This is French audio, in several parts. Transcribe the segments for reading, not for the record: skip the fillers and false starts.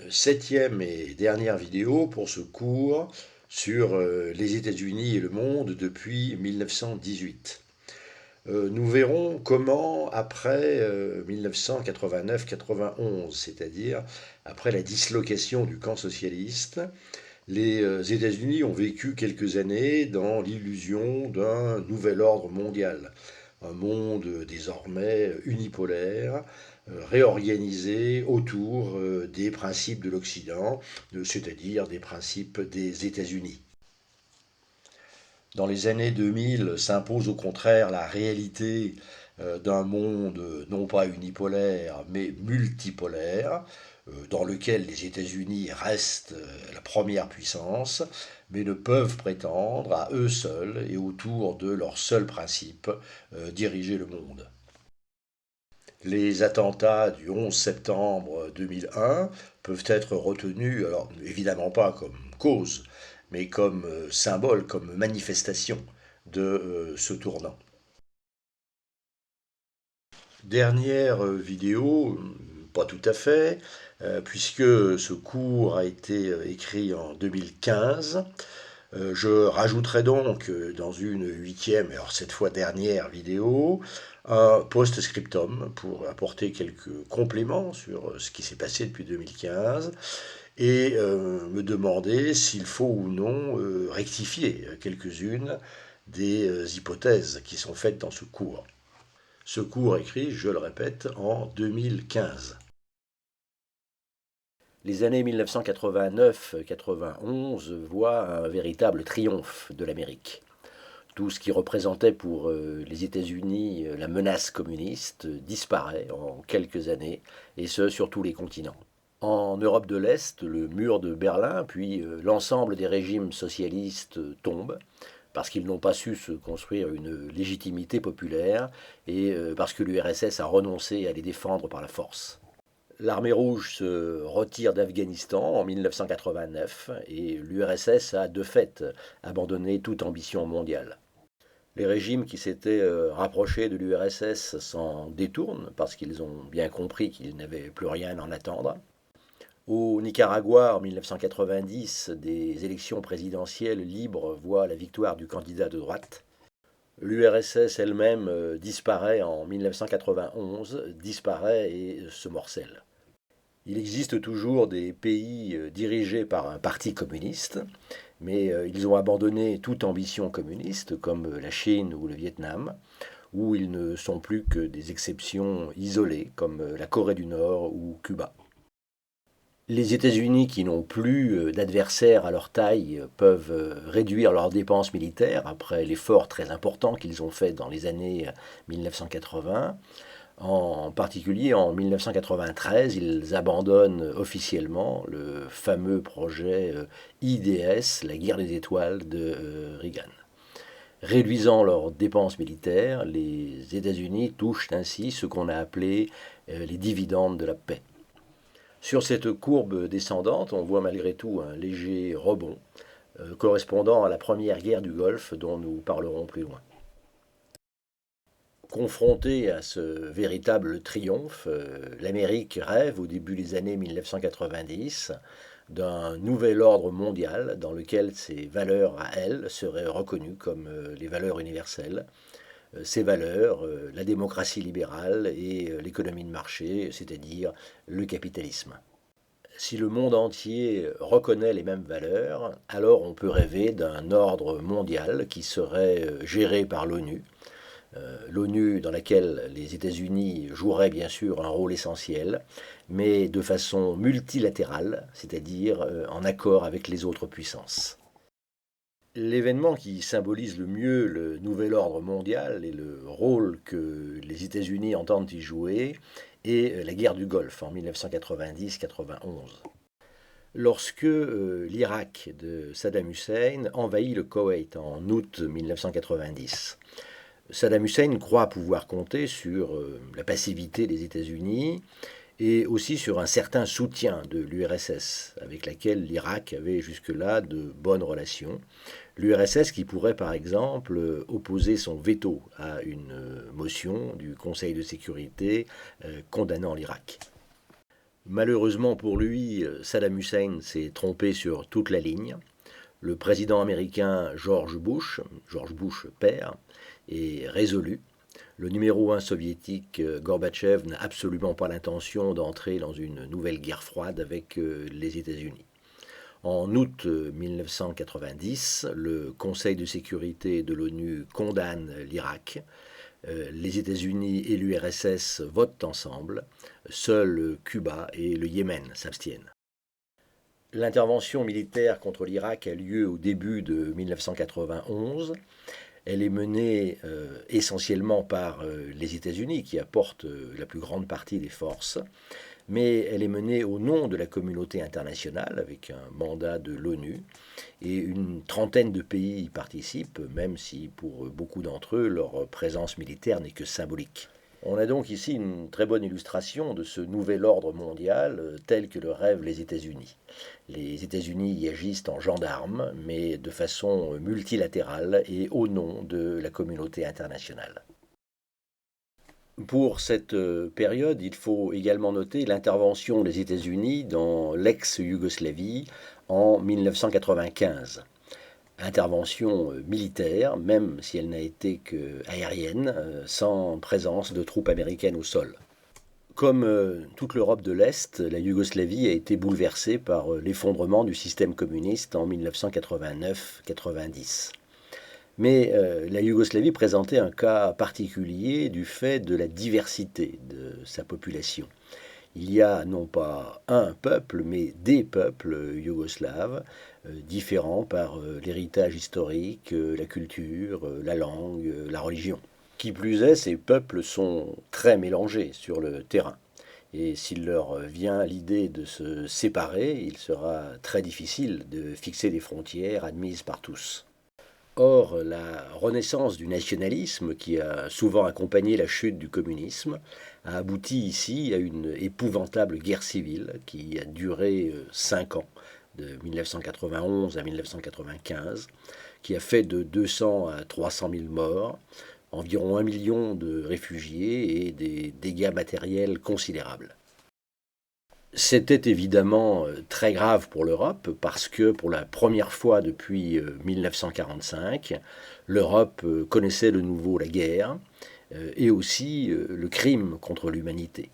Septième et dernière vidéo pour ce cours sur les États-Unis et le monde depuis 1918. Nous verrons comment, après 1989-91, c'est-à-dire après la dislocation du camp socialiste, les États-Unis ont vécu quelques années dans l'illusion d'un nouvel ordre mondial, un monde désormais unipolaire, réorganisé autour des principes de l'Occident, c'est-à-dire des principes des États-Unis. Dans les années 2000 s'impose au contraire la réalité d'un monde non pas unipolaire mais multipolaire, dans lequel les États-Unis restent la première puissance, mais ne peuvent prétendre à eux seuls et autour de leurs seuls principes diriger le monde. Les attentats du 11 septembre 2001 peuvent être retenus, alors évidemment pas comme cause, mais comme symbole, comme manifestation de ce tournant. Dernière vidéo, pas tout à fait, puisque ce cours a été écrit en 2015. Je rajouterai donc dans une huitième, et alors cette fois dernière vidéo, un post-scriptum pour apporter quelques compléments sur ce qui s'est passé depuis 2015 et me demander s'il faut ou non rectifier quelques-unes des hypothèses qui sont faites dans ce cours. Ce cours écrit, je le répète, en 2015. Les années 1989-91 voient un véritable triomphe de l'Amérique. Tout ce qui représentait pour les États-Unis la menace communiste disparaît en quelques années, et ce sur tous les continents. En Europe de l'Est, le mur de Berlin, puis l'ensemble des régimes socialistes tombent, parce qu'ils n'ont pas su se construire une légitimité populaire, et parce que l'URSS a renoncé à les défendre par la force. L'armée rouge se retire d'Afghanistan en 1989 et l'URSS a de fait abandonné toute ambition mondiale. Les régimes qui s'étaient rapprochés de l'URSS s'en détournent parce qu'ils ont bien compris qu'ils n'avaient plus rien à en attendre. Au Nicaragua, en 1990, des élections présidentielles libres voient la victoire du candidat de droite. L'URSS elle-même disparaît en 1991, disparaît et se morcelle. Il existe toujours des pays dirigés par un parti communiste, mais ils ont abandonné toute ambition communiste, comme la Chine ou le Vietnam, où ils ne sont plus que des exceptions isolées, comme la Corée du Nord ou Cuba. Les États-Unis, qui n'ont plus d'adversaires à leur taille, peuvent réduire leurs dépenses militaires après l'effort très important qu'ils ont fait dans les années 1980. En particulier, en 1993, ils abandonnent officiellement le fameux projet IDS, la guerre des étoiles de Reagan. Réduisant leurs dépenses militaires, les États-Unis touchent ainsi ce qu'on a appelé les dividendes de la paix. Sur cette courbe descendante, on voit malgré tout un léger rebond, correspondant à la première guerre du Golfe dont nous parlerons plus loin. Confrontée à ce véritable triomphe, l'Amérique rêve au début des années 1990 d'un nouvel ordre mondial dans lequel ses valeurs à elle seraient reconnues comme les valeurs universelles. Ces valeurs, la démocratie libérale et l'économie de marché, c'est-à-dire le capitalisme. Si le monde entier reconnaît les mêmes valeurs, alors on peut rêver d'un ordre mondial qui serait géré par l'ONU, l'ONU dans laquelle les États-Unis joueraient bien sûr un rôle essentiel, mais de façon multilatérale, c'est-à-dire en accord avec les autres puissances. L'événement qui symbolise le mieux le nouvel ordre mondial et le rôle que les États-Unis entendent y jouer est la guerre du Golfe en 1990-91. Lorsque l'Irak de Saddam Hussein envahit le Koweït en août 1990, Saddam Hussein croit pouvoir compter sur la passivité des États-Unis et aussi sur un certain soutien de l'URSS, avec laquelle l'Irak avait jusque-là de bonnes relations. L'URSS qui pourrait par exemple opposer son veto à une motion du Conseil de sécurité condamnant l'Irak. Malheureusement pour lui, Saddam Hussein s'est trompé sur toute la ligne. Le président américain George Bush père, est résolu. Le numéro un soviétique Gorbatchev n'a absolument pas l'intention d'entrer dans une nouvelle guerre froide avec les États-Unis. En août 1990, le Conseil de sécurité de l'ONU condamne l'Irak. Les États-Unis et l'URSS votent ensemble. Seuls Cuba et le Yémen s'abstiennent. L'intervention militaire contre l'Irak a lieu au début de 1991. Elle est menée essentiellement par les États-Unis qui apportent la plus grande partie des forces, mais elle est menée au nom de la communauté internationale avec un mandat de l'ONU et une trentaine de pays y participent, même si pour beaucoup d'entre eux leur présence militaire n'est que symbolique. On a donc ici une très bonne illustration de ce nouvel ordre mondial tel que le rêvent les États-Unis. Les États-Unis y agissent en gendarmes, mais de façon multilatérale et au nom de la communauté internationale. Pour cette période, il faut également noter l'intervention des États-Unis dans l'ex-Yougoslavie en 1995. Intervention militaire, même si elle n'a été qu'aérienne, sans présence de troupes américaines au sol. Comme toute l'Europe de l'Est, la Yougoslavie a été bouleversée par l'effondrement du système communiste en 1989-90. Mais la Yougoslavie présentait un cas particulier du fait de la diversité de sa population. Il y a non pas un peuple, mais des peuples yougoslaves, différents par l'héritage historique, la culture, la langue, la religion. Qui plus est, ces peuples sont très mélangés sur le terrain. Et s'il leur vient l'idée de se séparer, il sera très difficile de fixer des frontières admises par tous. Or, la renaissance du nationalisme, qui a souvent accompagné la chute du communisme, a abouti ici à une épouvantable guerre civile qui a duré 5 ans, de 1991 à 1995, qui a fait de 200 à 300 000 morts, environ 1 million de réfugiés et des dégâts matériels considérables. C'était évidemment très grave pour l'Europe parce que pour la première fois depuis 1945, l'Europe connaissait de nouveau la guerre et aussi le crime contre l'humanité.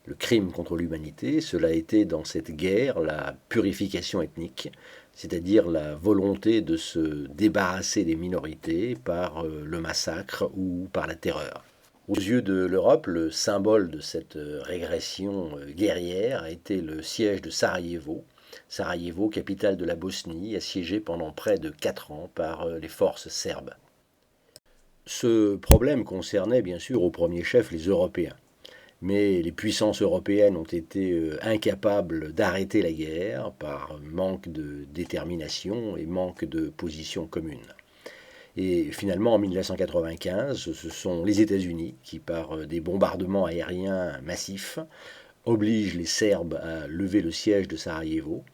Le crime contre l'humanité, cela a été dans cette guerre la purification ethnique, c'est-à-dire la volonté de se débarrasser des minorités par le massacre ou par la terreur. Aux yeux de l'Europe, le symbole de cette régression guerrière a été le siège de Sarajevo. Sarajevo, capitale de la Bosnie, assiégée pendant près de 4 ans par les forces serbes. Ce problème concernait bien sûr au premier chef les Européens. Mais les puissances européennes ont été incapables d'arrêter la guerre par manque de détermination et manque de position commune. Et finalement, en 1995, ce sont les États-Unis qui, par des bombardements aériens massifs, obligent les Serbes à lever le siège de Sarajevo,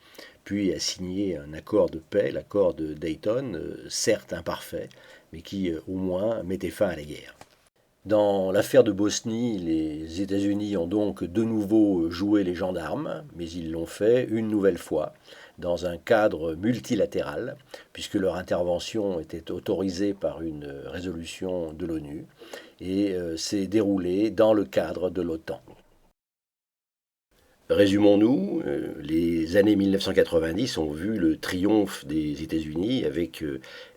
puis à signer un accord de paix, l'accord de Dayton, certes imparfait, mais qui au moins mettait fin à la guerre. Dans l'affaire de Bosnie, les États-Unis ont donc de nouveau joué les gendarmes, mais ils l'ont fait une nouvelle fois dans un cadre multilatéral, puisque leur intervention était autorisée par une résolution de l'ONU et s'est déroulée dans le cadre de l'OTAN. Résumons-nous, les années 1990 ont vu le triomphe des États-Unis avec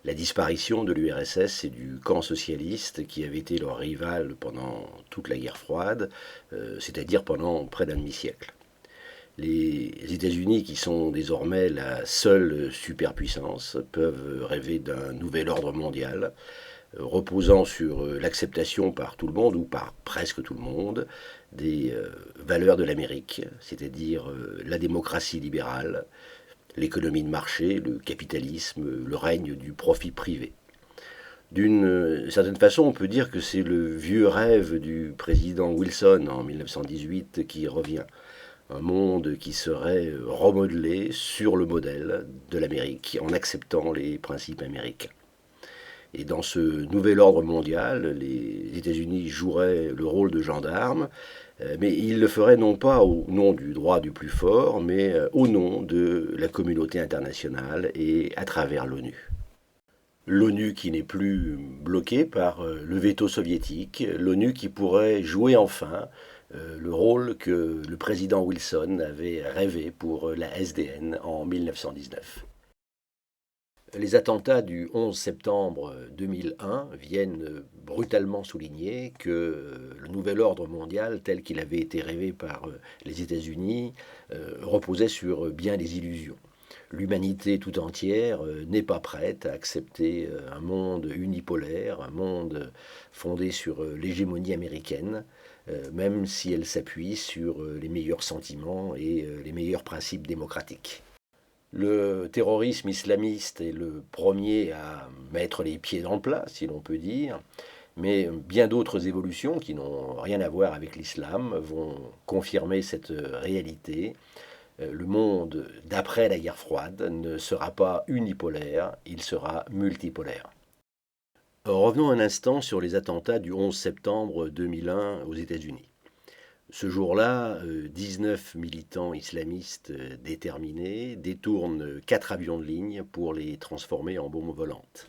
la disparition de l'URSS et du camp socialiste qui avait été leur rival pendant toute la guerre froide, c'est-à-dire pendant près d'un demi-siècle. Les États-Unis, qui sont désormais la seule superpuissance, peuvent rêver d'un nouvel ordre mondial, reposant sur l'acceptation par tout le monde, ou par presque tout le monde, des valeurs de l'Amérique, c'est-à-dire la démocratie libérale, l'économie de marché, le capitalisme, le règne du profit privé. D'une certaine façon, on peut dire que c'est le vieux rêve du président Wilson en 1918 qui revient. Un monde qui serait remodelé sur le modèle de l'Amérique en acceptant les principes américains. Et dans ce nouvel ordre mondial, les États-Unis joueraient le rôle de gendarmes, Mais il le ferait non pas au nom du droit du plus fort, mais au nom de la communauté internationale et à travers l'ONU. L'ONU qui n'est plus bloquée par le veto soviétique, l'ONU qui pourrait jouer enfin le rôle que le président Wilson avait rêvé pour la SDN en 1919. Les attentats du 11 septembre 2001 viennent brutalement souligner que le nouvel ordre mondial, tel qu'il avait été rêvé par les États-Unis, reposait sur bien des illusions. L'humanité tout entière n'est pas prête à accepter un monde unipolaire, un monde fondé sur l'hégémonie américaine, même si elle s'appuie sur les meilleurs sentiments et les meilleurs principes démocratiques. Le terrorisme islamiste est le premier à mettre les pieds dans le plat, si l'on peut dire, mais bien d'autres évolutions qui n'ont rien à voir avec l'islam vont confirmer cette réalité. Le monde d'après la guerre froide ne sera pas unipolaire, il sera multipolaire. Revenons un instant sur les attentats du 11 septembre 2001 aux États-Unis. Ce jour-là, 19 militants islamistes déterminés détournent 4 avions de ligne pour les transformer en bombes volantes.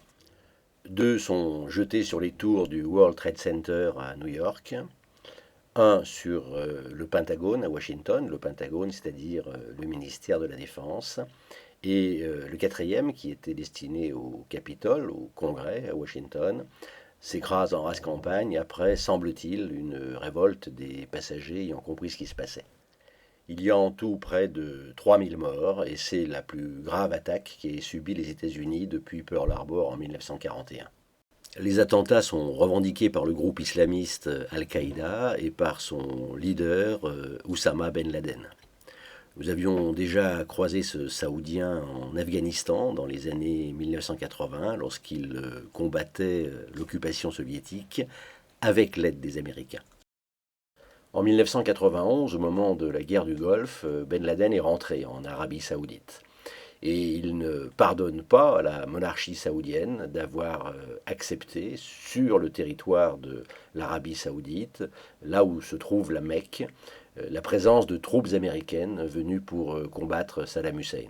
2 sont jetés sur les tours du World Trade Center à New York, un sur le Pentagone à Washington, le Pentagone, c'est-à-dire le ministère de la Défense, et le 4e, qui était destiné au Capitole, au Congrès à Washington, s'écrase en rase campagne après, semble-t-il, une révolte des passagers ayant compris ce qui se passait. Il y a en tout près de 3000 morts et c'est la plus grave attaque qu'aient subie les États-Unis depuis Pearl Harbor en 1941. Les attentats sont revendiqués par le groupe islamiste Al-Qaïda et par son leader Oussama Ben Laden. Nous avions déjà croisé ce Saoudien en Afghanistan dans les années 1980 lorsqu'il combattait l'occupation soviétique avec l'aide des Américains. En 1991, au moment de la guerre du Golfe, Ben Laden est rentré en Arabie saoudite. Et il ne pardonne pas à la monarchie saoudienne d'avoir accepté sur le territoire de l'Arabie saoudite, là où se trouve la Mecque, la présence de troupes américaines venues pour combattre Saddam Hussein.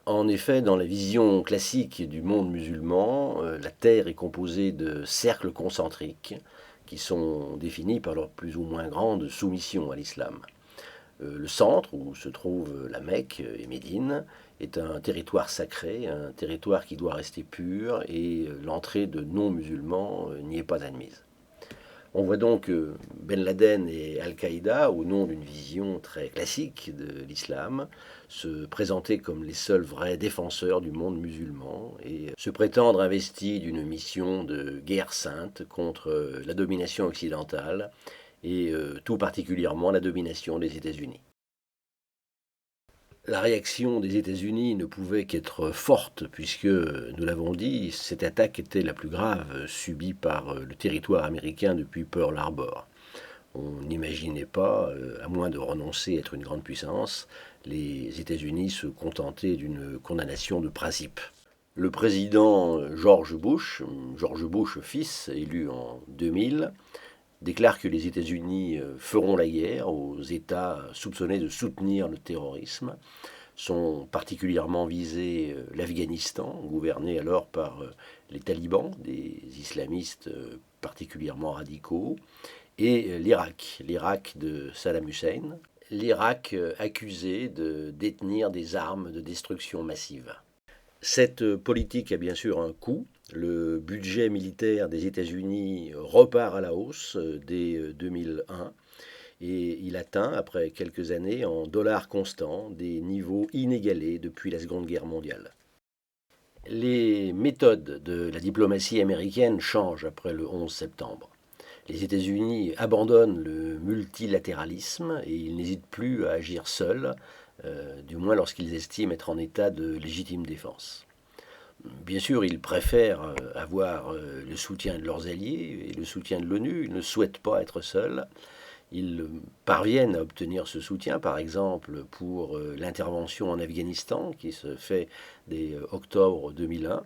En effet, dans la vision classique du monde musulman, la Terre est composée de cercles concentriques qui sont définis par leur plus ou moins grande soumission à l'islam. Le centre, où se trouve la Mecque et Médine, est un territoire sacré, un territoire qui doit rester pur, et l'entrée de non-musulmans n'y est pas admise. On voit donc Ben Laden et Al-Qaïda, au nom d'une vision très classique de l'islam, se présenter comme les seuls vrais défenseurs du monde musulman et se prétendre investis d'une mission de guerre sainte contre la domination occidentale et tout particulièrement la domination des États-Unis. La réaction des États-Unis ne pouvait qu'être forte, puisque, nous l'avons dit, cette attaque était la plus grave subie par le territoire américain depuis Pearl Harbor. On n'imaginait pas, à moins de renoncer à être une grande puissance, les États-Unis se contenter d'une condamnation de principe. Le président George Bush fils, élu en 2000, déclare que les États-Unis feront la guerre aux États soupçonnés de soutenir le terrorisme. Sont particulièrement visés l'Afghanistan, gouverné alors par les talibans, des islamistes particulièrement radicaux, et l'Irak de Saddam Hussein, l'Irak accusé de détenir des armes de destruction massive. Cette politique a bien sûr un coût. Le budget militaire des États-Unis repart à la hausse dès 2001 et il atteint, après quelques années, en dollars constants, des niveaux inégalés depuis la Seconde Guerre mondiale. Les méthodes de la diplomatie américaine changent après le 11 septembre. Les États-Unis abandonnent le multilatéralisme et ils n'hésitent plus à agir seuls, du moins lorsqu'ils estiment être en état de légitime défense. Bien sûr, ils préfèrent avoir le soutien de leurs alliés et le soutien de l'ONU. Ils ne souhaitent pas être seuls. Ils parviennent à obtenir ce soutien, par exemple, pour l'intervention en Afghanistan qui se fait dès octobre 2001.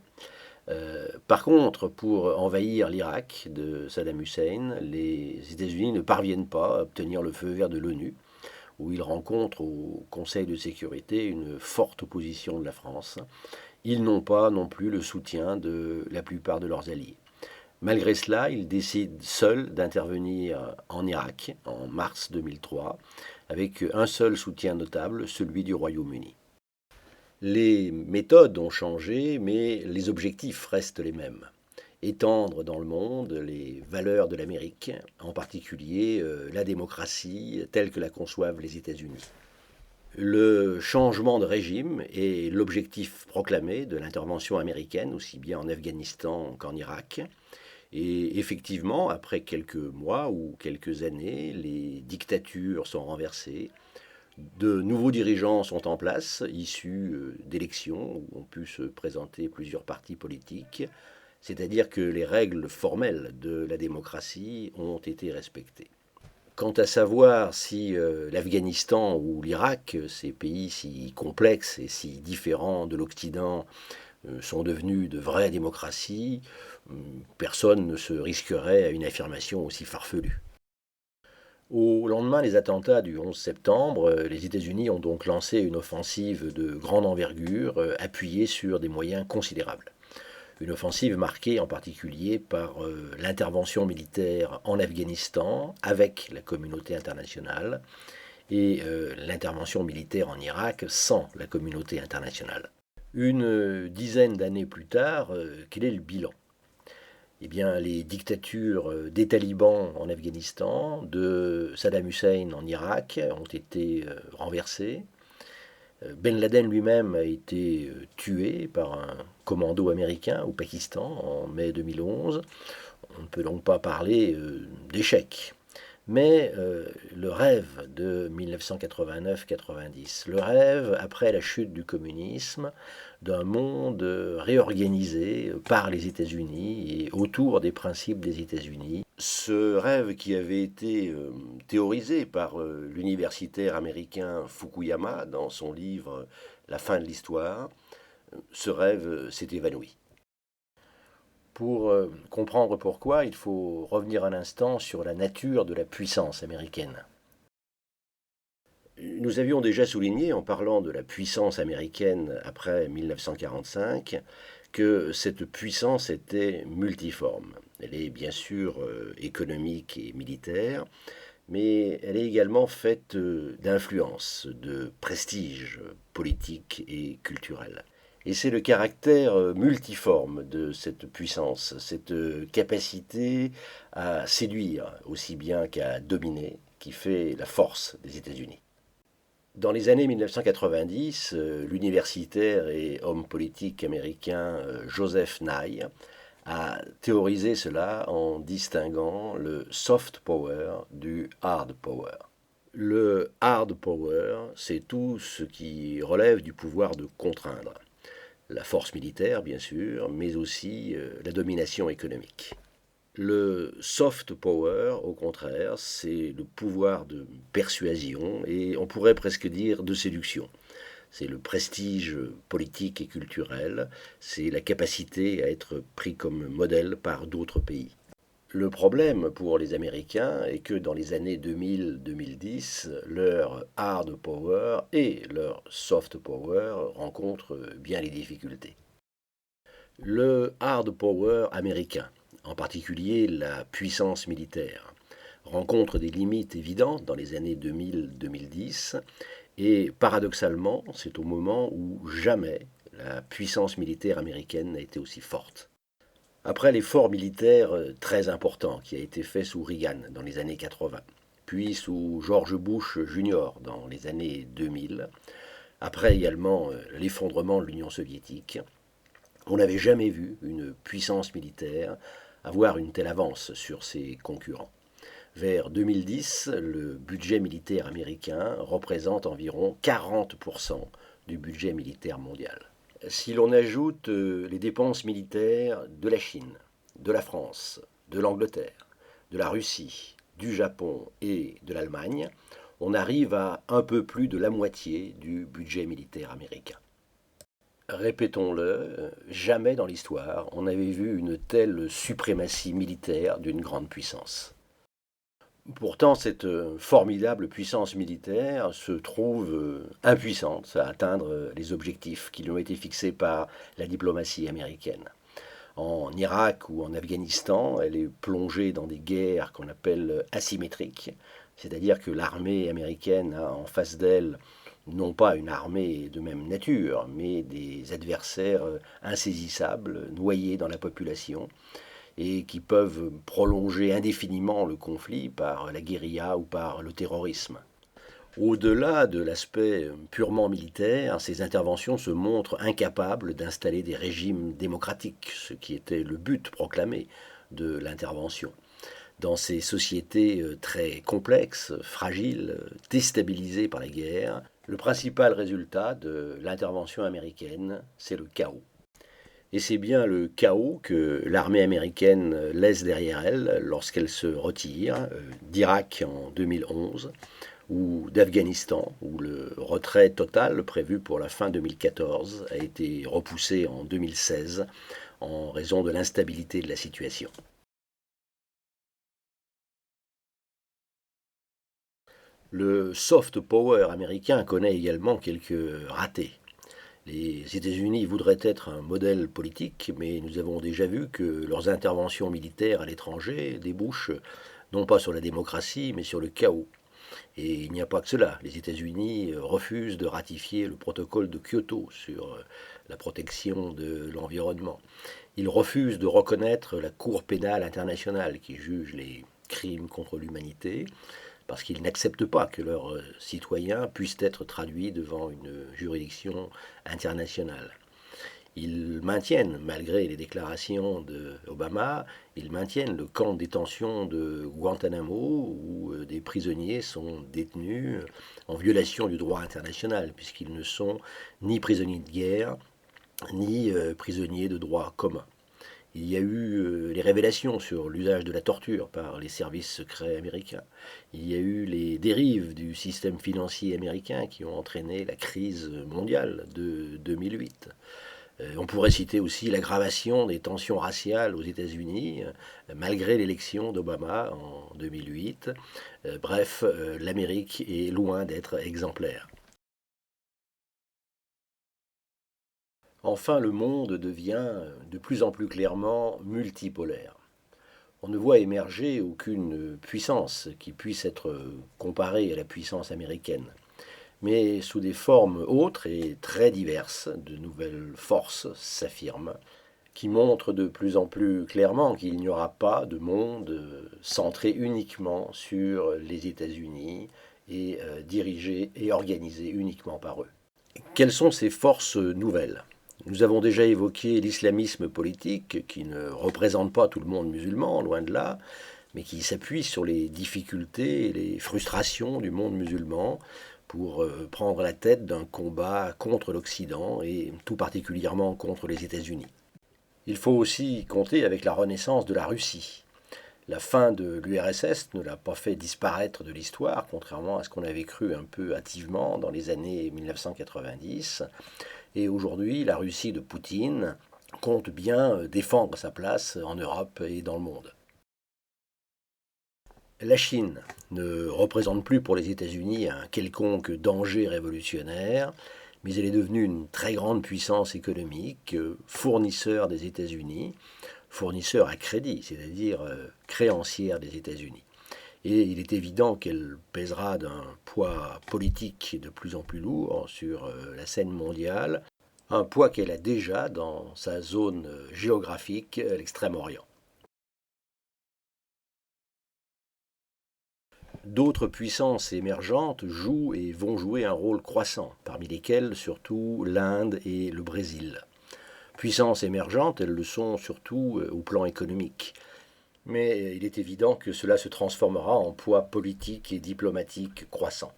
Par contre, pour envahir l'Irak de Saddam Hussein, les États-Unis ne parviennent pas à obtenir le feu vert de l'ONU, où ils rencontrent au Conseil de sécurité une forte opposition de la France. Ils n'ont pas non plus le soutien de la plupart de leurs alliés. Malgré cela, ils décident seuls d'intervenir en Irak en mars 2003, avec un seul soutien notable, celui du Royaume-Uni. Les méthodes ont changé, mais les objectifs restent les mêmes. Étendre dans le monde les valeurs de l'Amérique, en particulier la démocratie telle que la conçoivent les États-Unis. Le changement de régime est l'objectif proclamé de l'intervention américaine, aussi bien en Afghanistan qu'en Irak. Et effectivement, après quelques mois ou quelques années, les dictatures sont renversées, de nouveaux dirigeants sont en place, issus d'élections où ont pu se présenter plusieurs partis politiques, c'est-à-dire que les règles formelles de la démocratie ont été respectées. Quant à savoir si l'Afghanistan ou l'Irak, ces pays si complexes et si différents de l'Occident, sont devenus de vraies démocraties, personne ne se risquerait à une affirmation aussi farfelue. Au lendemain des attentats du 11 septembre, les États-Unis ont donc lancé une offensive de grande envergure, appuyée sur des moyens considérables. Une offensive marquée en particulier par l'intervention militaire en Afghanistan avec la communauté internationale et l'intervention militaire en Irak sans la communauté internationale. Une dizaine d'années plus tard, quel est le bilan? Eh bien, les dictatures des talibans en Afghanistan, de Saddam Hussein en Irak ont été renversées. Ben Laden lui-même a été tué par un commando américain au Pakistan en mai 2011. On ne peut donc pas parler d'échec. Mais le rêve de 1989-90, le rêve après la chute du communisme, d'un monde réorganisé par les États-Unis et autour des principes des États-Unis, ce rêve qui avait été théorisé par l'universitaire américain Fukuyama dans son livre La fin de l'histoire, ce rêve s'est évanoui. Pour comprendre pourquoi, il faut revenir un instant sur la nature de la puissance américaine. Nous avions déjà souligné, en parlant de la puissance américaine après 1945, que cette puissance était multiforme. Elle est bien sûr économique et militaire, mais elle est également faite d'influence, de prestige politique et culturel. Et c'est le caractère multiforme de cette puissance, cette capacité à séduire aussi bien qu'à dominer, qui fait la force des États-Unis. Dans les années 1990, l'universitaire et homme politique américain Joseph Nye a théorisé cela en distinguant le soft power du hard power. Le hard power, c'est tout ce qui relève du pouvoir de contraindre. La force militaire, bien sûr, mais aussi la domination économique. Le soft power, au contraire, c'est le pouvoir de persuasion et on pourrait presque dire de séduction. C'est le prestige politique et culturel, c'est la capacité à être pris comme modèle par d'autres pays. Le problème pour les Américains est que dans les années 2000-2010, leur hard power et leur soft power rencontrent bien les difficultés. Le hard power américain, en particulier la puissance militaire, rencontre des limites évidentes dans les années 2000-2010 et paradoxalement, c'est au moment où jamais la puissance militaire américaine n'a été aussi forte. Après l'effort militaire très important qui a été fait sous Reagan dans les années 80, puis sous George Bush Jr. dans les années 2000, après également l'effondrement de l'Union soviétique, on n'avait jamais vu une puissance militaire avoir une telle avance sur ses concurrents. Vers 2010, le budget militaire américain représente environ 40% du budget militaire mondial. Si l'on ajoute les dépenses militaires de la Chine, de la France, de l'Angleterre, de la Russie, du Japon et de l'Allemagne, on arrive à un peu plus de la moitié du budget militaire américain. Répétons-le, jamais dans l'histoire on n'avait vu une telle suprématie militaire d'une grande puissance. Pourtant, cette formidable puissance militaire se trouve impuissante à atteindre les objectifs qui lui ont été fixés par la diplomatie américaine. En Irak ou en Afghanistan, elle est plongée dans des guerres qu'on appelle asymétriques, c'est-à-dire que l'armée américaine a en face d'elle non pas une armée de même nature, mais des adversaires insaisissables, noyés dans la population, et qui peuvent prolonger indéfiniment le conflit par la guérilla ou par le terrorisme. Au-delà de l'aspect purement militaire, ces interventions se montrent incapables d'installer des régimes démocratiques, ce qui était le but proclamé de l'intervention. Dans ces sociétés très complexes, fragiles, déstabilisées par la guerre, le principal résultat de l'intervention américaine, c'est le chaos. Et c'est bien le chaos que l'armée américaine laisse derrière elle lorsqu'elle se retire d'Irak en 2011 ou d'Afghanistan, où le retrait total prévu pour la fin 2014 a été repoussé en 2016 en raison de l'instabilité de la situation. Le soft power américain connaît également quelques ratés. Les États-Unis voudraient être un modèle politique, mais nous avons déjà vu que leurs interventions militaires à l'étranger débouchent non pas sur la démocratie, mais sur le chaos. Et il n'y a pas que cela. Les États-Unis refusent de ratifier le protocole de Kyoto sur la protection de l'environnement. Ils refusent de reconnaître la Cour pénale internationale qui juge les crimes contre l'humanité, parce qu'ils n'acceptent pas que leurs citoyens puissent être traduits devant une juridiction internationale. Ils maintiennent, malgré les déclarations d'Obama, ils maintiennent le camp de détention de Guantanamo où des prisonniers sont détenus en violation du droit international, puisqu'ils ne sont ni prisonniers de guerre, ni prisonniers de droit commun. Il y a eu les révélations sur l'usage de la torture par les services secrets américains. Il y a eu les dérives du système financier américain qui ont entraîné la crise mondiale de 2008. On pourrait citer aussi l'aggravation des tensions raciales aux États-Unis, malgré l'élection d'Obama en 2008. Bref, l'Amérique est loin d'être exemplaire. Enfin, le monde devient de plus en plus clairement multipolaire. On ne voit émerger aucune puissance qui puisse être comparée à la puissance américaine, mais sous des formes autres et très diverses, de nouvelles forces s'affirment, qui montrent de plus en plus clairement qu'il n'y aura pas de monde centré uniquement sur les États-Unis et dirigé et organisé uniquement par eux. Quelles sont ces forces nouvelles? Nous avons déjà évoqué l'islamisme politique, qui ne représente pas tout le monde musulman, loin de là, mais qui s'appuie sur les difficultés et les frustrations du monde musulman pour prendre la tête d'un combat contre l'Occident et tout particulièrement contre les États-Unis. Il faut aussi compter avec la renaissance de la Russie. La fin de l'URSS ne l'a pas fait disparaître de l'histoire, contrairement à ce qu'on avait cru un peu hâtivement dans les années 1990. Et aujourd'hui, la Russie de Poutine compte bien défendre sa place en Europe et dans le monde. La Chine ne représente plus pour les États-Unis un quelconque danger révolutionnaire, mais elle est devenue une très grande puissance économique, fournisseur des États-Unis, fournisseur à crédit, c'est-à-dire créancière des États-Unis. Et il est évident qu'elle pèsera d'un poids politique de plus en plus lourd sur la scène mondiale, un poids qu'elle a déjà dans sa zone géographique, l'Extrême-Orient. D'autres puissances émergentes jouent et vont jouer un rôle croissant, parmi lesquelles surtout l'Inde et le Brésil. Puissances émergentes, elles le sont surtout au plan économique. Mais il est évident que cela se transformera en poids politique et diplomatique croissant.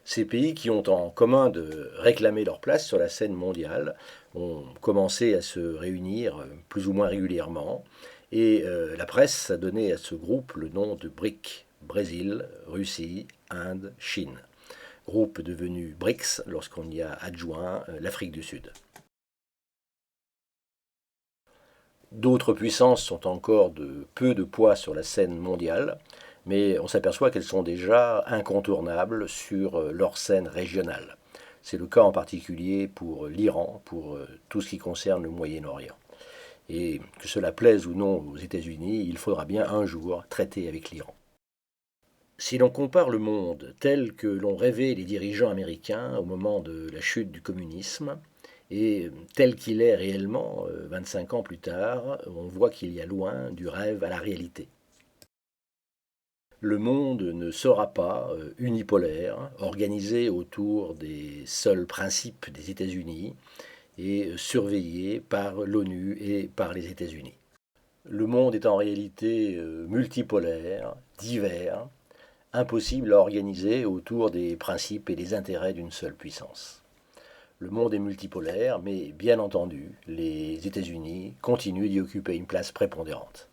Ces pays qui ont en commun de réclamer leur place sur la scène mondiale ont commencé à se réunir plus ou moins régulièrement et la presse a donné à ce groupe le nom de BRIC, Brésil, Russie, Inde, Chine. Groupe devenu BRICS lorsqu'on y a adjoint l'Afrique du Sud. D'autres puissances sont encore de peu de poids sur la scène mondiale, mais on s'aperçoit qu'elles sont déjà incontournables sur leur scène régionale. C'est le cas en particulier pour l'Iran, pour tout ce qui concerne le Moyen-Orient. Et que cela plaise ou non aux États-Unis, il faudra bien un jour traiter avec l'Iran. Si l'on compare le monde tel que l'ont rêvé les dirigeants américains au moment de la chute du communisme, et tel qu'il est réellement, 25 ans plus tard, on voit qu'il y a loin du rêve à la réalité. Le monde ne sera pas unipolaire, organisé autour des seuls principes des États-Unis et surveillé par l'ONU et par les États-Unis. Le monde est en réalité multipolaire, divers, impossible à organiser autour des principes et des intérêts d'une seule puissance. Le monde est multipolaire, mais bien entendu, les États-Unis continuent d'y occuper une place prépondérante.